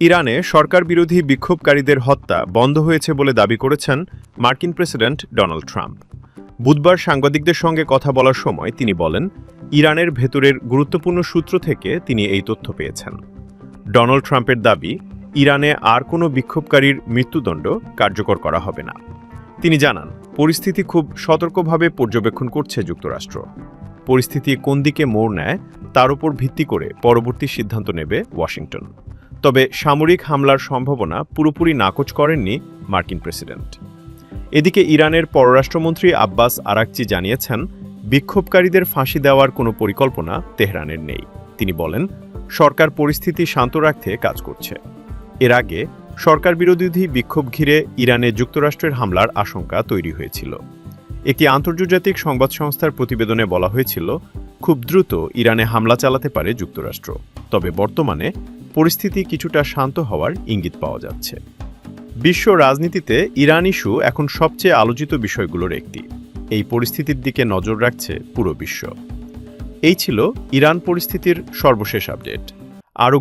ইরানে সরকার বিরোধী বিক্ষোভকারীদের হত্যা বন্ধ হয়েছে বলে দাবি করেছেন মার্কিন প্রেসিডেন্ট ডোনাল্ড ট্রাম্প। বুধবার সাংবাদিকদের সঙ্গে কথা বলার সময় তিনি বলেন, ইরানের ভেতরের গুরুত্বপূর্ণ সূত্র থেকে তিনি এই তথ্য পেয়েছেন। ডোনাল্ড ট্রাম্পের দাবি, ইরানে আর কোনো বিক্ষোভকারীর মৃত্যুদণ্ড কার্যকর করা হবে না। তিনি জানান, পরিস্থিতি খুব সতর্কভাবে পর্যবেক্ষণ করছে যুক্তরাষ্ট্র। পরিস্থিতি কোন দিকে মোড় নেয় তার উপর ভিত্তি করে পরবর্তী সিদ্ধান্ত নেবে ওয়াশিংটন। তবে সামরিক হামলার সম্ভাবনা পুরোপুরি নাকচ করেননি মার্কিন প্রেসিডেন্ট। এদিকে ইরানের পররাষ্ট্রমন্ত্রী আব্বাস আরাকচি জানিয়েছেন, বিক্ষোভকারীদের ফাঁসি দেওয়ার কোনো পরিকল্পনা তেহরানের নেই। তিনি বলেন, সরকার পরিস্থিতি শান্ত রাখতে কাজ করছে। এর আগে সরকার বিরোধী বিক্ষোভ ঘিরে ইরানে যুক্তরাষ্ট্রের হামলার আশঙ্কা তৈরি হয়েছিল। একটি আন্তর্জাতিক সংবাদ সংস্থার প্রতিবেদনে বলা হয়েছিল, খুব দ্রুত ইরানে হামলা চালাতে পারে যুক্তরাষ্ট্র। তবে বর্তমানে পরিস্থিতি কিছুটা শান্ত হওয়ার ইঙ্গিত পাওয়া যাচ্ছে। বিশ্ব রাজনীতিতে ইরান ইস্যু এখন সবচেয়ে আলোচিত বিষয়গুলোর একটি। এই পরিস্থিতির দিকে নজর রাখছে পুরো বিশ্ব। এই ছিল ইরান পরিস্থিতির সর্বশেষ আপডেট। আরও